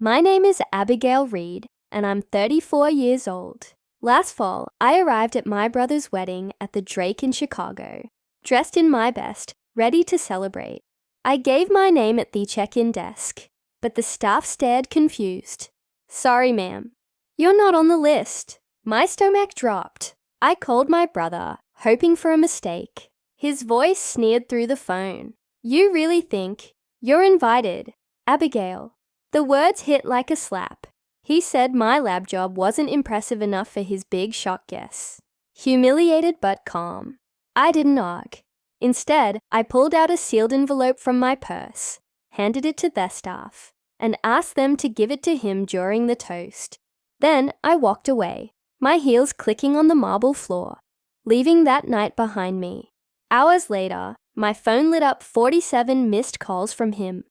My name is Abigail Reed, and I'm 34 years old. Last fall, I arrived at my brother's wedding at the Drake in Chicago, dressed in my best, ready to celebrate. I gave my name at the check-in desk, but the staff stared confused. "Sorry, ma'am. You're not on the list." My stomach dropped. I called my brother, hoping for a mistake. His voice sneered through the phone. "You really think you're invited, Abigail?" The words hit like a slap. He said my lab job wasn't impressive enough for his big shock guess. Humiliated but calm, I didn't argue. Instead, I pulled out a sealed envelope from my purse, handed it to their staff, and asked them to give it to him during the toast. Then I walked away, my heels clicking on the marble floor, leaving that night behind me. Hours later, my phone lit up 47 missed calls from him,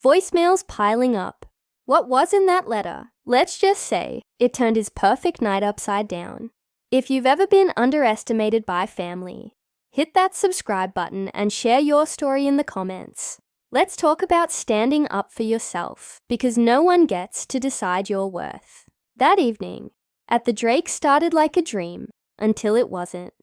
voicemails piling up. What was in that letter? Let's just say it turned his perfect night upside down. If you've ever been underestimated by family, hit that subscribe button and share your story in the comments. Let's talk about standing up for yourself, because no one gets to decide your worth. That evening, at the Drake started like a dream until it wasn't.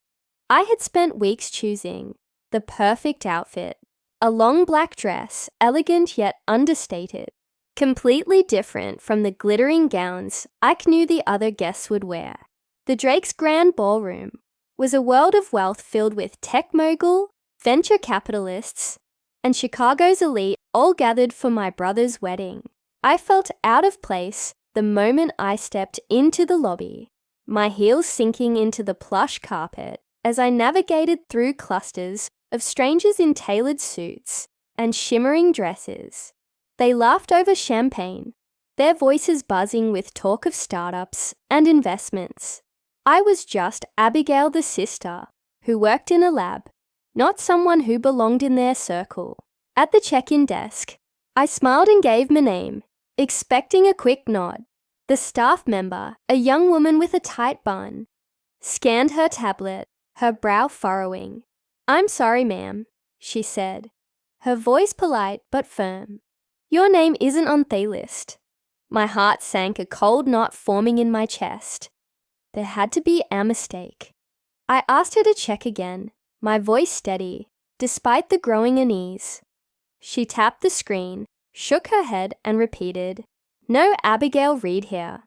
I had spent weeks choosing the perfect outfit, a long black dress, elegant yet understated, completely different from the glittering gowns I knew the other guests would wear. The Drake's grand ballroom was a world of wealth filled with tech mogul, venture capitalists, and Chicago's elite all gathered for my brother's wedding. I felt out of place the moment I stepped into the lobby, my heels sinking into the plush carpet as I navigated through clusters of strangers in tailored suits and shimmering dresses. They laughed over champagne, their voices buzzing with talk of startups and investments. I was just Abigail the sister who worked in a lab, not someone who belonged in their circle. At the check-in desk, I smiled and gave my name, expecting a quick nod. The staff member, a young woman with a tight bun, scanned her tablet, her brow furrowing. "I'm sorry, ma'am," she said, her voice polite but firm. "Your name isn't on the list." My heart sank, a cold knot forming in my chest. There had to be a mistake. I asked her to check again, my voice steady, despite the growing unease. She tapped the screen, shook her head, and repeated, "No Abigail Reed here."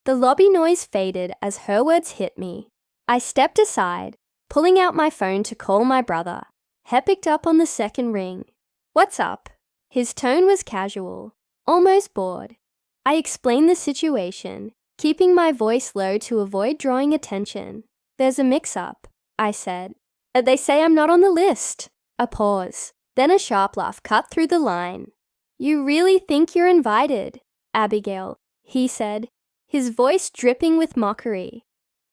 The lobby noise faded as her words hit me. I stepped aside, pulling out my phone to call my brother. He picked up on the second ring. "What's up?" His tone was casual, almost bored. I explained the situation, keeping my voice low to avoid drawing attention. "There's a mix-up," I said. "They say I'm not on the list." A pause, then a sharp laugh cut through the line. "You really think you're invited, Abigail," he said, his voice dripping with mockery.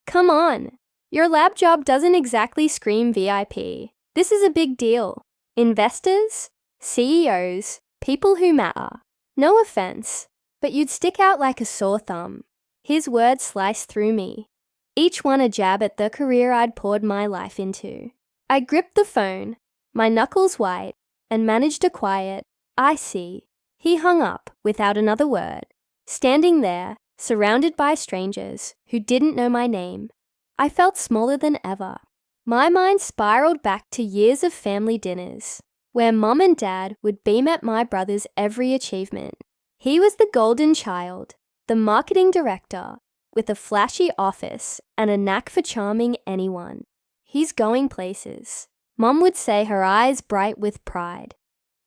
"Come on. Your lab job doesn't exactly scream VIP. This is a big deal. Investors, CEOs, people who matter. No offense, but you'd stick out like a sore thumb." His words sliced through me, each one a jab at the career I'd poured my life into. I gripped the phone, my knuckles white, and managed a quiet, "I see." He hung up without another word, standing there, surrounded by strangers who didn't know my name. I felt smaller than ever. My mind spiraled back to years of family dinners, where Mom and Dad would beam at my brother's every achievement. He was the golden child, the marketing director, with a flashy office and a knack for charming anyone. "He's going places," Mom would say, her eyes bright with pride.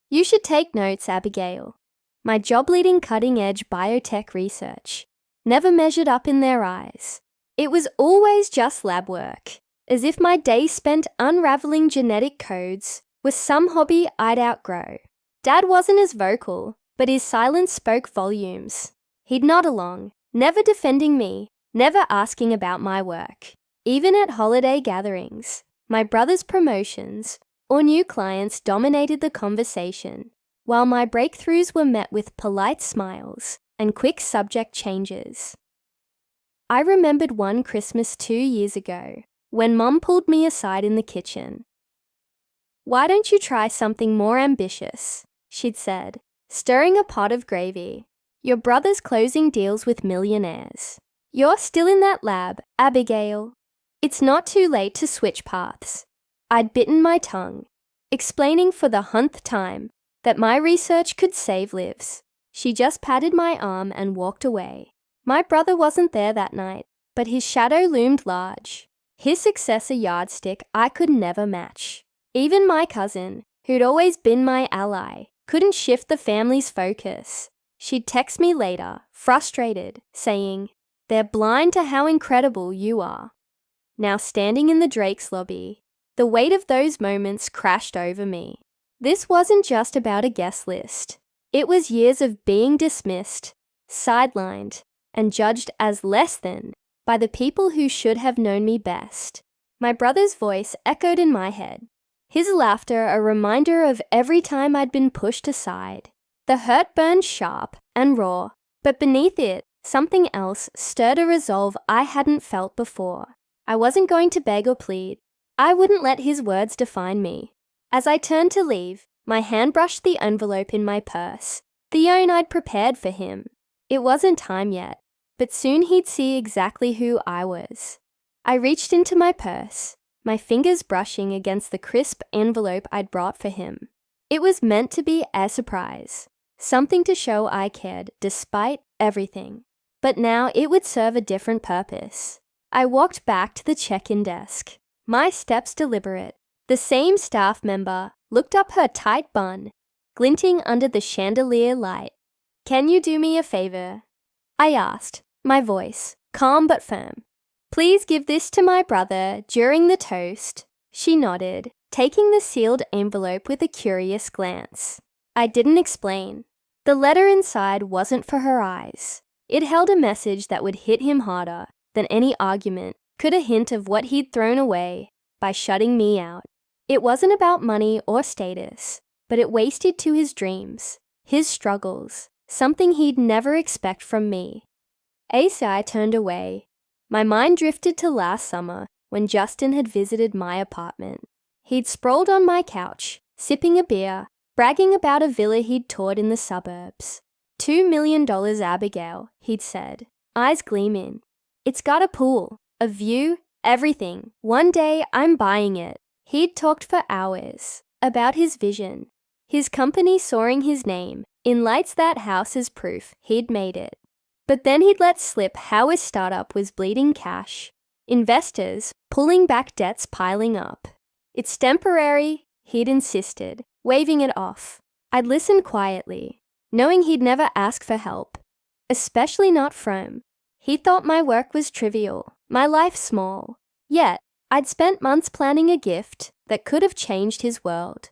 "You should take notes, Abigail." My job leading cutting-edge biotech research never measured up in their eyes. It was always just lab work, as if my day spent unraveling genetic codes was some hobby I'd outgrow. Dad wasn't as vocal, but his silence spoke volumes. He'd nod along, never defending me, never asking about my work. Even at holiday gatherings, my brother's promotions or new clients dominated the conversation, while my breakthroughs were met with polite smiles and quick subject changes. I remembered one Christmas 2 years ago, when Mum pulled me aside in the kitchen. "Why don't you try something more ambitious?" she'd said, stirring a pot of gravy. Your brother's closing deals with millionaires. You're still in that lab, Abigail. It's not too late to switch paths. I'd bitten my tongue, explaining for the 100th time that my research could save lives. She just patted my arm and walked away. My brother wasn't there that night, but his shadow loomed large. His success a yardstick I could never match. Even my cousin, who'd always been my ally, couldn't shift the family's focus. She'd text me later, frustrated, saying, "They're blind to how incredible you are." Now standing in the Drake's lobby, the weight of those moments crashed over me. This wasn't just about a guest list. It was years of being dismissed, sidelined, and judged as less than by the people who should have known me best. My brother's voice echoed in my head, his laughter a reminder of every time I'd been pushed aside. The hurt burned sharp and raw, but beneath it, something else stirred a resolve I hadn't felt before. I wasn't going to beg or plead. I wouldn't let his words define me. As I turned to leave, my hand brushed the envelope in my purse, the own I'd prepared for him. It wasn't time yet, but soon he'd see exactly who I was. I reached into my purse, my fingers brushing against the crisp envelope I'd brought for him. It was meant to be a surprise, something to show I cared despite everything. But now it would serve a different purpose. I walked back to the check-in desk, my steps deliberate. The same staff member looked up her tight bun, glinting under the chandelier light. "Can you do me a favor?" I asked, my voice calm but firm. "Please give this to my brother during the toast." She nodded, taking the sealed envelope with a curious glance. I didn't explain. The letter inside wasn't for her eyes. It held a message that would hit him harder than any argument could, a hint of what he'd thrown away by shutting me out. It wasn't about money or status, but it wasted to his dreams, his struggles, something he'd never expect from me. I turned away. My mind drifted to last summer when Justin had visited my apartment. He'd sprawled on my couch, sipping a beer, bragging about a villa he'd toured in the suburbs. $2 million, Abigail, he'd said, eyes gleaming. It's got a pool, a view, everything. One day I'm buying it. He'd talked for hours about his vision, his company soaring his name in lights that house as proof he'd made it. But then he'd let slip how his startup was bleeding cash, investors pulling back, debts piling up. "It's temporary," he'd insisted, waving it off. I'd listened quietly, knowing he'd never ask for help, especially not from. He thought my work was trivial, my life small. Yet, I'd spent months planning a gift that could have changed his world.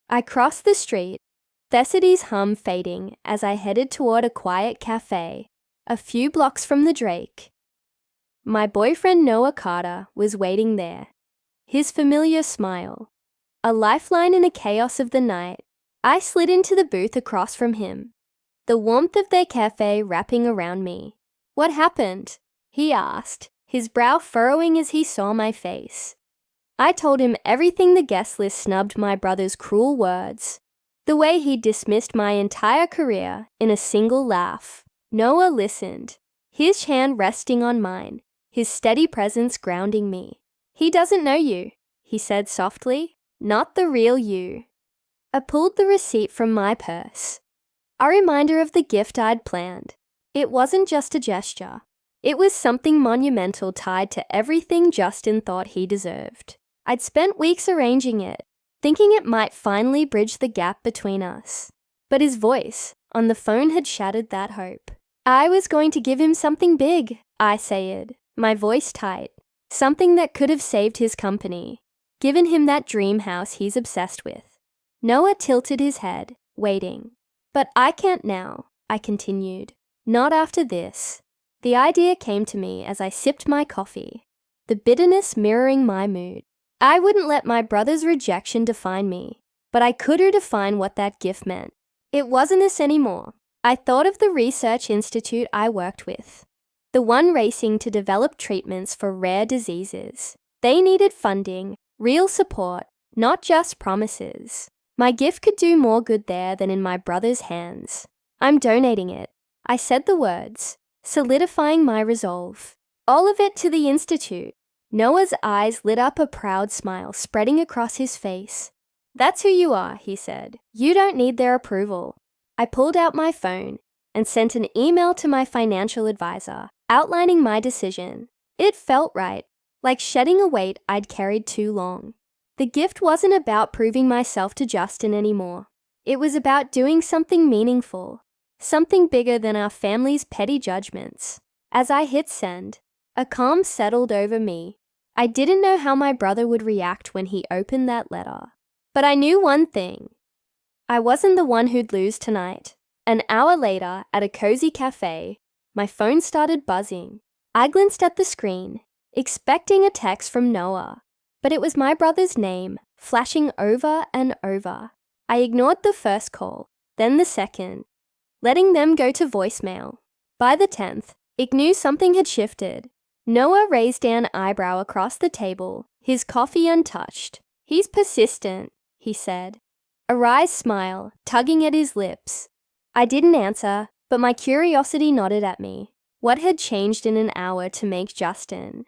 I crossed the street, Thessady's hum fading as I headed toward a quiet cafe, a few blocks from the Drake. My boyfriend Noah Carter was waiting there, his familiar smile, a lifeline in the chaos of the night. I slid into the booth across from him, the warmth of their cafe wrapping around me. "What happened?" he asked, his brow furrowing as he saw my face. I told him everything, the guest list snubbed my brother's cruel words, the way he dismissed my entire career in a single laugh. Noah listened, his hand resting on mine, his steady presence grounding me. "He doesn't know you," he said softly, "not the real you." I pulled the receipt from my purse, a reminder of the gift I'd planned. It wasn't just a gesture. It was something monumental tied to everything Justin thought he deserved. I'd spent weeks arranging it, thinking it might finally bridge the gap between us. But his voice on the phone had shattered that hope. I was going to give him something big, I said, my voice tight. Something that could have saved his company, given him that dream house he's obsessed with. Noah tilted his head, waiting. "But I can't now," I continued. "Not after this." The idea came to me as I sipped my coffee, the bitterness mirroring my mood. I wouldn't let my brother's rejection define me, but I could redefine what that gift meant. It wasn't this anymore. I thought of the research institute I worked with, the one racing to develop treatments for rare diseases. They needed funding, real support, not just promises. My gift could do more good there than in my brother's hands. "I'm donating it," I said the words, solidifying my resolve. All of it to the Institute. Noah's eyes lit up, a proud smile spreading across his face. That's who you are, he said. You don't need their approval. I pulled out my phone and sent an email to my financial advisor, outlining my decision. It felt right, like shedding a weight I'd carried too long. The gift wasn't about proving myself to Justin anymore. It was about doing something meaningful, something bigger than our family's petty judgments. As I hit send, a calm settled over me. I didn't know how my brother would react when he opened that letter. But I knew one thing. I wasn't the one who'd lose tonight. An hour later, at a cozy cafe, my phone started buzzing. I glanced at the screen, expecting a text from Noah, but it was my brother's name, flashing over and over. I ignored the first call, then the second, letting them go to voicemail. By the 10th, I knew something had shifted. Noah raised an eyebrow across the table, his coffee untouched. He's persistent, he said, a wry smile tugging at his lips. I didn't answer, but my curiosity nodded at me. What had changed in an hour to make Justin,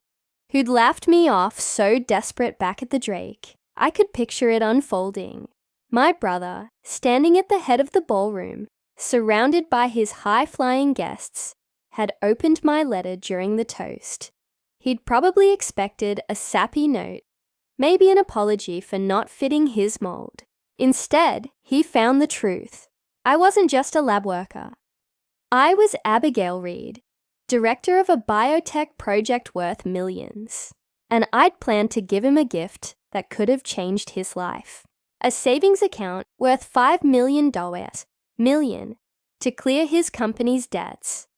who'd laughed me off so desperate back at the Drake? I could picture it unfolding. My brother, standing at the head of the ballroom, surrounded by his high-flying guests, had opened my letter during the toast. He'd probably expected a sappy note, maybe an apology for not fitting his mold. Instead, he found the truth. I wasn't just a lab worker. I was Abigail Reed, director of a biotech project worth millions, and I'd planned to give him a gift that could have changed his life. A savings account worth $5 million to clear his company's debts.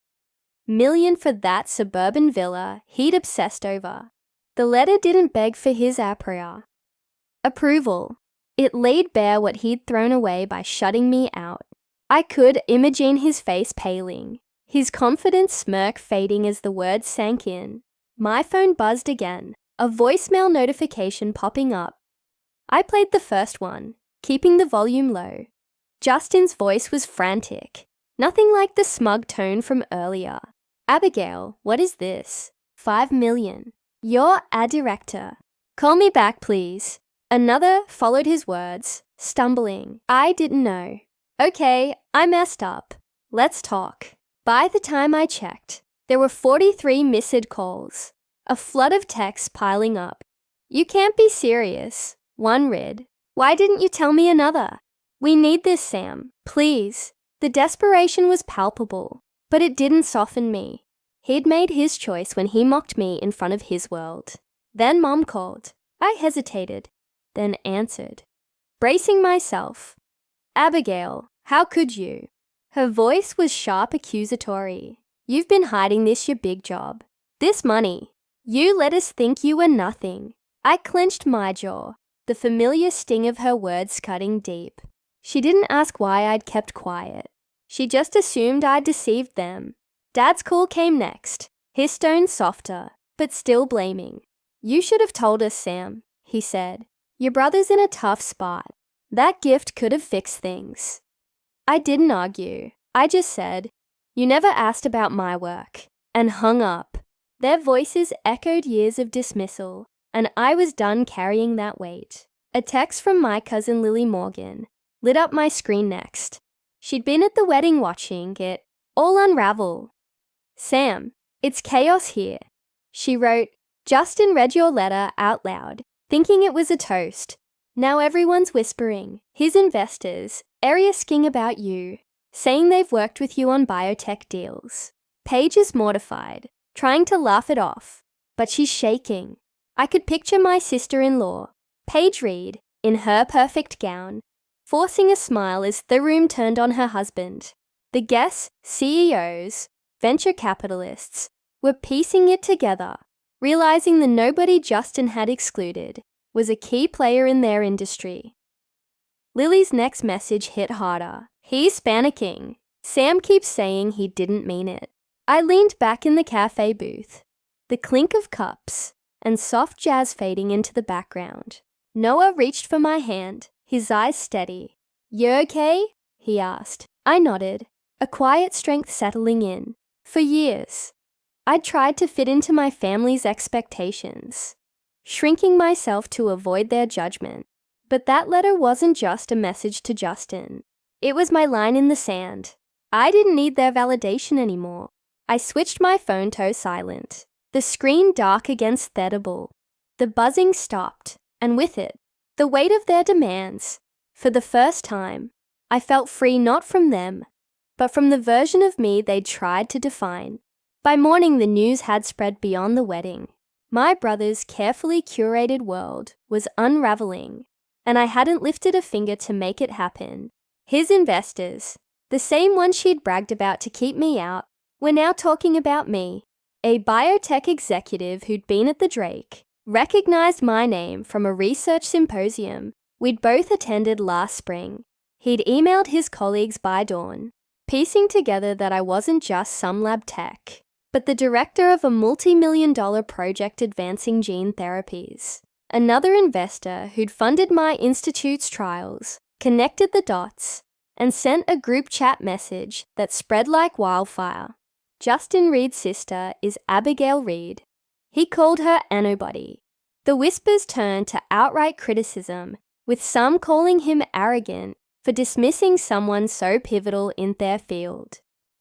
Million for that suburban villa he'd obsessed over. The letter didn't beg for his approval. It laid bare what he'd thrown away by shutting me out. I could imagine his face paling, his confident smirk fading as the words sank in. My phone buzzed again, a voicemail notification popping up. I played the first one, keeping the volume low. Justin's voice was frantic, nothing like the smug tone from earlier. Abigail, what is this? $5 million. You're a director. Call me back, please. Another followed his words, stumbling. I didn't know. Okay, I messed up. Let's talk. By the time I checked, there were 43 missed calls, a flood of texts piling up. You can't be serious. One read, why didn't you tell me another? We need this, Sam. Please. The desperation was palpable, but it didn't soften me. He'd made his choice when he mocked me in front of his world. Then Mom called. I hesitated, then answered, bracing myself. Abigail, how could you? Her voice was sharp, accusatory. You've been hiding this, your big job. This money. You let us think you were nothing. I clenched my jaw, the familiar sting of her words cutting deep. She didn't ask why I'd kept quiet. She just assumed I'd deceived them. Dad's call came next, his tone softer, but still blaming. You should have told us, Sam, he said. Your brother's in a tough spot. That gift could have fixed things. I didn't argue. I just said, you never asked about my work, and hung up. Their voices echoed years of dismissal, and I was done carrying that weight. A text from my cousin Lily Morgan lit up my screen next. She'd been at the wedding watching it all unravel. Sam, it's chaos here. She wrote, Justin read your letter out loud, thinking it was a toast. Now everyone's whispering, his investors, asking about you, saying they've worked with you on biotech deals. Paige is mortified, trying to laugh it off, but she's shaking. I could picture my sister-in-law, Paige Reed, in her perfect gown, forcing a smile as the room turned on her husband. The guests, CEOs, venture capitalists, were piecing it together, realizing the nobody Justin had excluded was a key player in their industry. Lily's next message hit harder. He's panicking. Sam keeps saying he didn't mean it. I leaned back in the cafe booth, the clink of cups, and soft jazz fading into the background. Noah reached for my hand, his eyes steady. You okay? He asked. I nodded. a quiet strength settling in. For years, I'd tried to fit into my family's expectations, shrinking myself to avoid their judgment. But that letter wasn't just a message to Justin. It was my line in the sand. I didn't need their validation anymore. I switched my phone to silent, the screen dark against edible. The buzzing stopped, and with it, the weight of their demands. For the first time, I felt free not from them, but from the version of me they'd tried to define. By morning, the news had spread beyond the wedding. My brother's carefully curated world was unraveling, and I hadn't lifted a finger to make it happen. His investors, the same ones she'd bragged about to keep me out, were now talking about me. A biotech executive who'd been at the Drake recognized my name from a research symposium we'd both attended last spring. He'd emailed his colleagues by dawn, piecing together that I wasn't just some lab tech, but the director of a multi-million-dollar project advancing gene therapies. Another investor who'd funded my institute's trials connected the dots and sent a group chat message that spread like wildfire. Justin Reed's sister is Abigail Reed. He called her a nobody. The whispers turned to outright criticism, with some calling him arrogant for dismissing someone so pivotal in their field.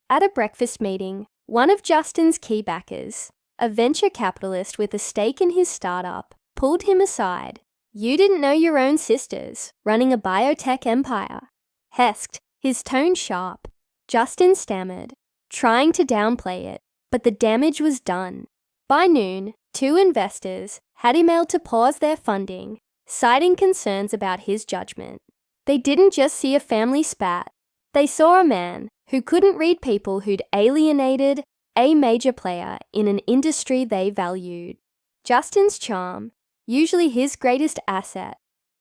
At a breakfast meeting, one of Justin's key backers, a venture capitalist with a stake in his startup, pulled him aside. "You didn't know your own sisters, running a biotech empire." Hesked, his tone sharp. Justin stammered, trying to downplay it, but the damage was done. By noon, 2 investors had emailed to pause their funding, citing concerns about his judgment. They didn't just see a family spat. They saw a man who couldn't read people who'd alienated a major player in an industry they valued. Justin's charm, usually his greatest asset,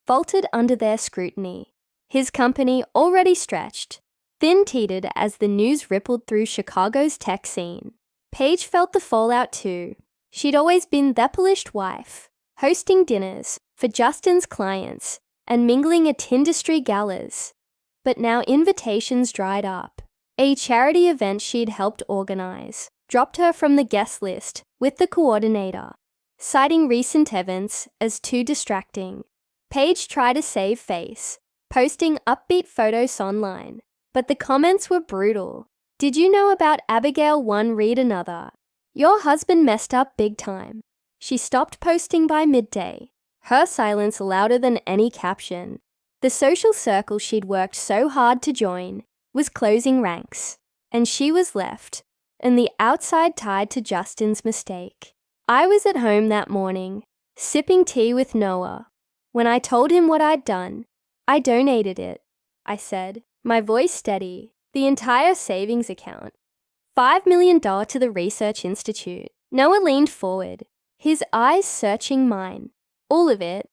faltered under their scrutiny. His company, already stretched, thin-teetered as the news rippled through Chicago's tech scene. Paige felt the fallout too. She'd always been the polished wife, hosting dinners for Justin's clients and mingling at industry galas. But now invitations dried up. A charity event she'd helped organize dropped her from the guest list with the coordinator, citing recent events as too distracting. Paige tried to save face, posting upbeat photos online, but the comments were brutal. "Did you know about Abigail one read another? Your husband messed up big time." She stopped posting by midday, her silence louder than any caption. The social circle she'd worked so hard to join was closing ranks, and she was left, and the outside tied to Justin's mistake. I was at home that morning, sipping tea with Noah. When I told him what I'd done, "I donated it," I said, my voice steady. "The entire savings account. $5 million to the Research Institute." Noah leaned forward, his eyes searching mine. "All of it?"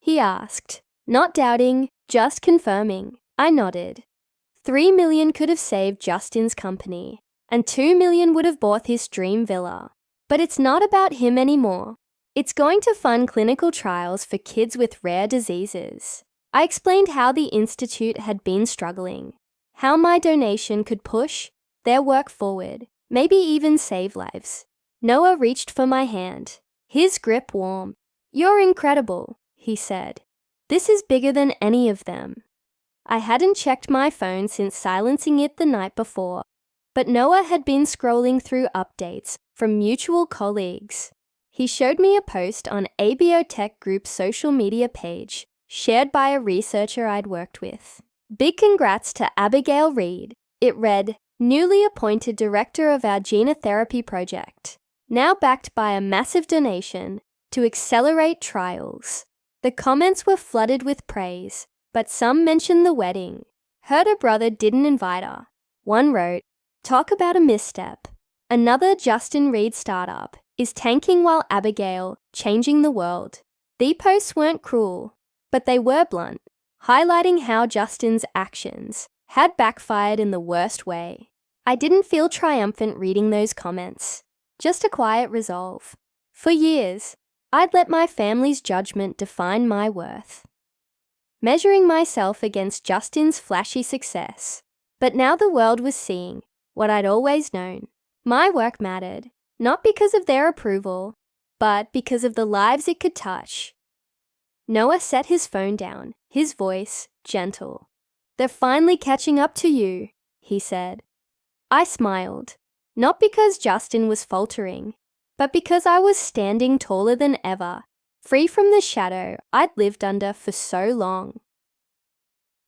he asked, not doubting, just confirming. I nodded. $3 million could have saved Justin's company, and $2 million would have bought his dream villa. But it's not about him anymore. It's going to fund clinical trials for kids with rare diseases. I explained how the Institute had been struggling, how my donation could push their work forward, maybe even save lives. Noah reached for my hand, his grip warm. "You're incredible," he said. "This is bigger than any of them." I hadn't checked my phone since silencing it the night before, but Noah had been scrolling through updates from mutual colleagues. He showed me a post on a biotech group's social media page, shared by a researcher I'd worked with. "Big congrats to Abigail Reed," it read, "newly appointed director of our genotherapy project, now backed by a massive donation to accelerate trials." The comments were flooded with praise, but some mentioned the wedding. Heard her brother didn't invite her. One wrote, "Talk about a misstep. Another Justin Reed startup is tanking while Abigail changing the world." The posts weren't cruel, but they were blunt, highlighting how Justin's actions had backfired in the worst way. I didn't feel triumphant reading those comments, just a quiet resolve. For years, I'd let my family's judgment define my worth, measuring myself against Justin's flashy success. But now the world was seeing what I'd always known. My work mattered, not because of their approval, but because of the lives it could touch. Noah set his phone down, his voice gentle. "They're finally catching up to you," he said. I smiled, not because Justin was faltering, but because I was standing taller than ever, free from the shadow I'd lived under for so long.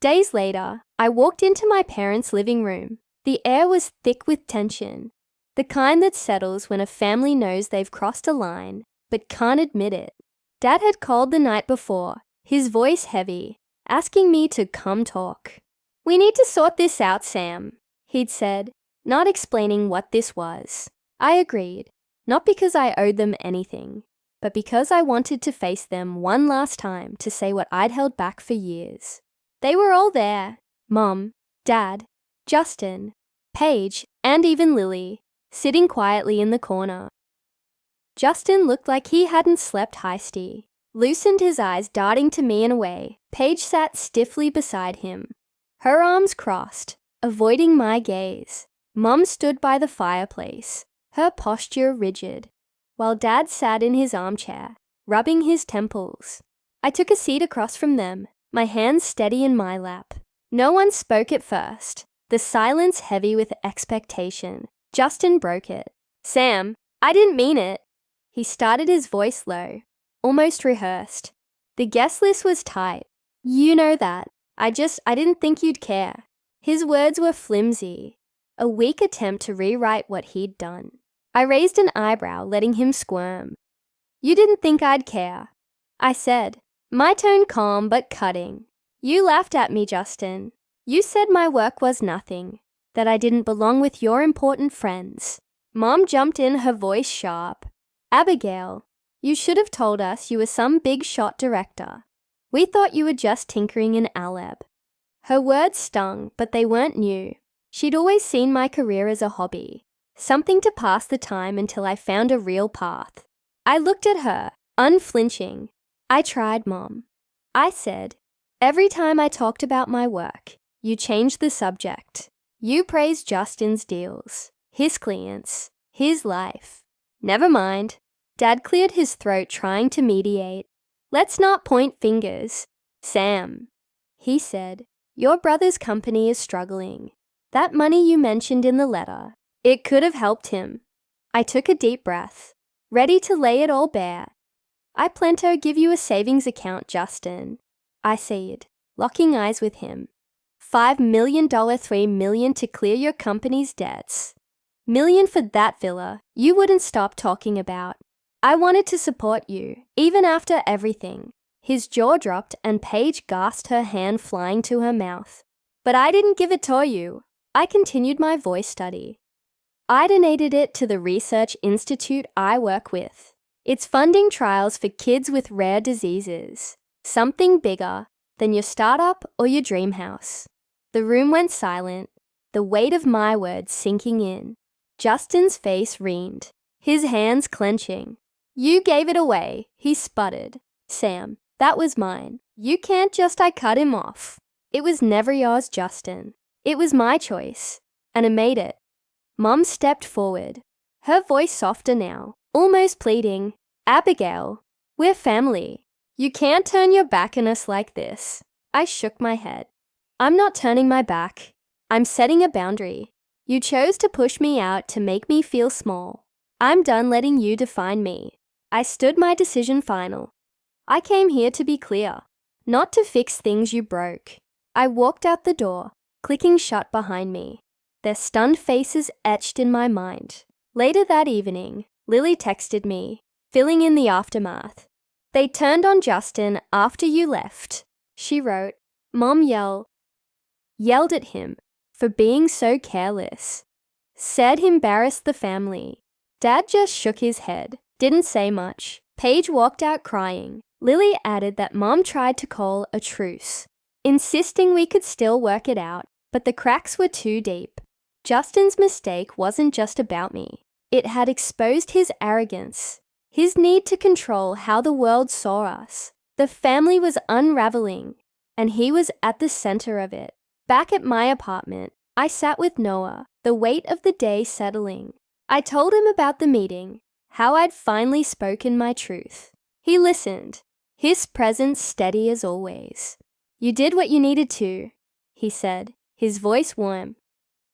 Days later, I walked into my parents' living room. The air was thick with tension, the kind that settles when a family knows they've crossed a line but can't admit it. Dad had called the night before, his voice heavy, asking me to come talk. "We need to sort this out, Sam," he'd said, not explaining what this was. I agreed, not because I owed them anything, but because I wanted to face them one last time to say what I'd held back for years. They were all there, Mom, Dad, Justin, Paige, and even Lily, sitting quietly in the corner. Justin looked like he hadn't slept heisty, loosened his eyes darting to me and away. Paige sat stiffly beside him, her arms crossed, avoiding my gaze. Mom stood by the fireplace, her posture rigid, while Dad sat in his armchair, rubbing his temples. I took a seat across from them, my hands steady in my lap. No one spoke at first, the silence heavy with expectation. Justin broke it. "Sam, I didn't mean it." He started, his voice low, almost rehearsed. "The guest list was tight. You know that. I didn't think you'd care." His words were flimsy, a weak attempt to rewrite what he'd done. I raised an eyebrow, letting him squirm. "You didn't think I'd care," I said, my tone calm but cutting. "You laughed at me, Justin. You said my work was nothing, that I didn't belong with your important friends." Mom jumped in, her voice sharp. "Abigail, you should have told us you were some big shot director. We thought you were just tinkering in Aleb." Her words stung, but they weren't new. She'd always seen my career as a hobby, something to pass the time until I found a real path. I looked at her, unflinching. "I tried, Mom," I said. "Every time I talked about my work, you changed the subject. You praised Justin's deals, his clients, his life." "Never mind." Dad cleared his throat, trying to mediate. "Let's not point fingers. Sam," he said, "your brother's company is struggling. That money you mentioned in the letter, it could have helped him." I took a deep breath, ready to lay it all bare. "I plan to give you a savings account, Justin," I said, locking eyes with him. $5 million, $3 million to clear your company's debts. $1 million for that villa you wouldn't stop talking about. I wanted to support you, even after everything." His jaw dropped and Paige gasped, her hand flying to her mouth. "But I didn't give it to you." I continued my voice study. "I donated it to the research institute I work with. It's funding trials for kids with rare diseases, something bigger than your startup or your dream house." The room went silent, the weight of my words sinking in. Justin's face wrined, his hands clenching. "You gave it away," he sputtered. "Sam, that was mine. You can't just..." I cut him off. "It was never yours, Justin. It was my choice, and I made it." Mom stepped forward, her voice softer now, almost pleading. "Abigail, we're family. You can't turn your back on us like this." I shook my head. "I'm not turning my back. I'm setting a boundary. You chose to push me out to make me feel small. I'm done letting you define me." I stood my decision final. "I came here to be clear, not to fix things you broke." I walked out the door, clicking shut behind me, their stunned faces etched in my mind. Later that evening, Lily texted me, filling in the aftermath. "They turned on Justin after you left." She wrote, "Mom yelled at him for being so careless. Said he embarrassed the family." Dad just shook his head, didn't say much. Paige walked out crying. Lily added that Mom tried to call a truce, insisting we could still work it out, but the cracks were too deep. Justin's mistake wasn't just about me. It had exposed his arrogance, his need to control how the world saw us. The family was unraveling, and he was at the center of it. Back at my apartment, I sat with Noah, the weight of the day settling. I told him about the meeting, how I'd finally spoken my truth. He listened, his presence steady as always. "You did what you needed to," he said, his voice warm.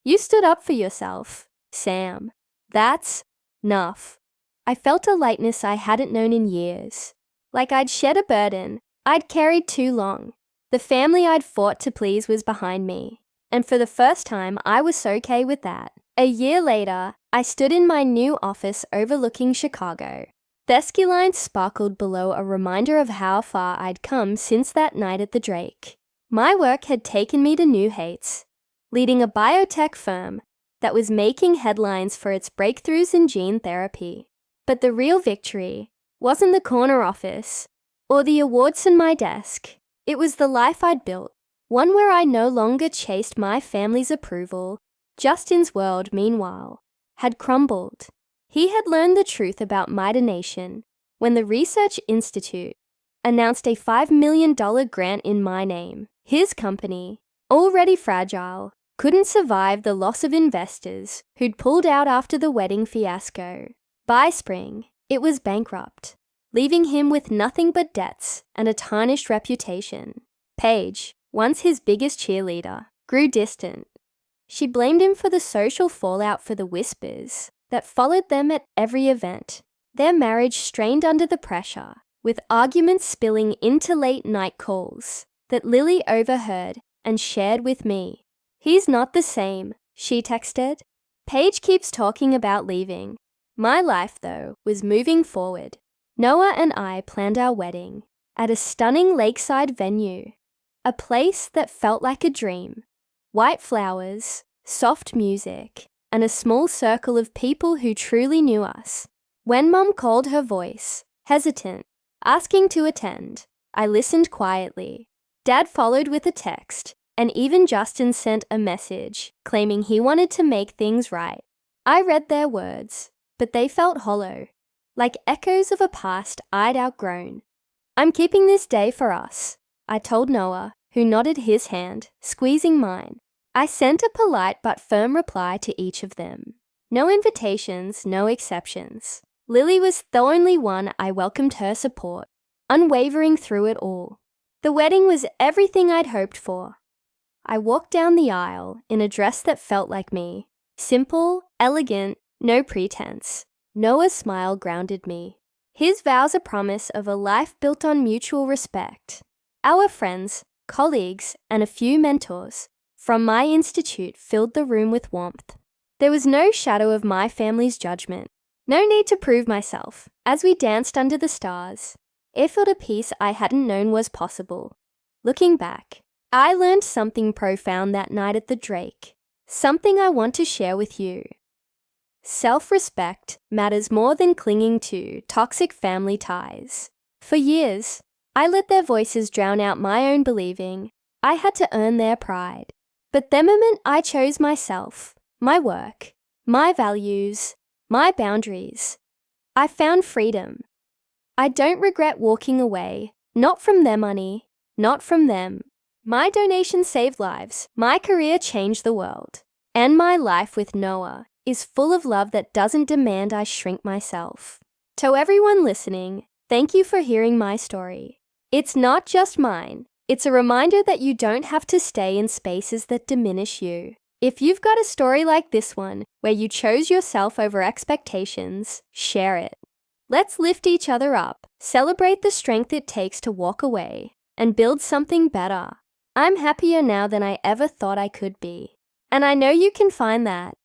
"You stood up for yourself, Sam. That's enough." I felt a lightness I hadn't known in years. Like I'd shed a burden I'd carried too long. The family I'd fought to please was behind me, and for the first time I was okay with that. A year later, I stood in my new office overlooking Chicago. Theski lines sparkled below, a reminder of how far I'd come since that night at the Drake. My work had taken me to new heights, leading a biotech firm that was making headlines for its breakthroughs in gene therapy. But the real victory wasn't the corner office or the awards in my desk. It was the life I'd built, one where I no longer chased my family's approval. Justin's world, meanwhile, had crumbled. He had learned the truth about Nation when the Research Institute announced a $5 million grant in my name. His company, already fragile, couldn't survive the loss of investors who'd pulled out after the wedding fiasco. By spring, it was bankrupt, leaving him with nothing but debts and a tarnished reputation. Paige, once his biggest cheerleader, grew distant. She blamed him for the social fallout, for the whispers that followed them at every event. Their marriage strained under the pressure, with arguments spilling into late-night calls that Lily overheard and shared with me. "He's not the same," she texted. "Paige keeps talking about leaving." My life, though, was moving forward. Noah and I planned our wedding at a stunning lakeside venue, a place that felt like a dream. White flowers, soft music, and a small circle of people who truly knew us. When Mum called, her voice hesitant, asking to attend, I listened quietly. Dad followed with a text, and even Justin sent a message claiming he wanted to make things right. I read their words, but they felt hollow, like echoes of a past I'd outgrown. "I'm keeping this day for us," I told Noah, who nodded his hand, squeezing mine. I sent a polite but firm reply to each of them. No invitations, no exceptions. Lily was the only one I welcomed her support, unwavering through it all. The wedding was everything I'd hoped for. I walked down the aisle in a dress that felt like me. Simple, elegant, no pretense. Noah's smile grounded me. His vows a promise of a life built on mutual respect. Our friends, colleagues, and a few mentors from my institute filled the room with warmth. There was no shadow of my family's judgment. No need to prove myself. As we danced under the stars, it felt a peace I hadn't known was possible. Looking back, I learned something profound that night at the Drake. Something I want to share with you. Self-respect matters more than clinging to toxic family ties. For years, I let their voices drown out my own believing I had to earn their pride. But the moment I chose myself, my work, my values, my boundaries, I found freedom. I don't regret walking away, not from their money, not from them. My donation saved lives, my career changed the world, and my life with Noah is full of love that doesn't demand I shrink myself. To everyone listening, thank you for hearing my story. It's not just mine. It's a reminder that you don't have to stay in spaces that diminish you. If you've got a story like this one, where you chose yourself over expectations, share it. Let's lift each other up, celebrate the strength it takes to walk away, and build something better. I'm happier now than I ever thought I could be. And I know you can find that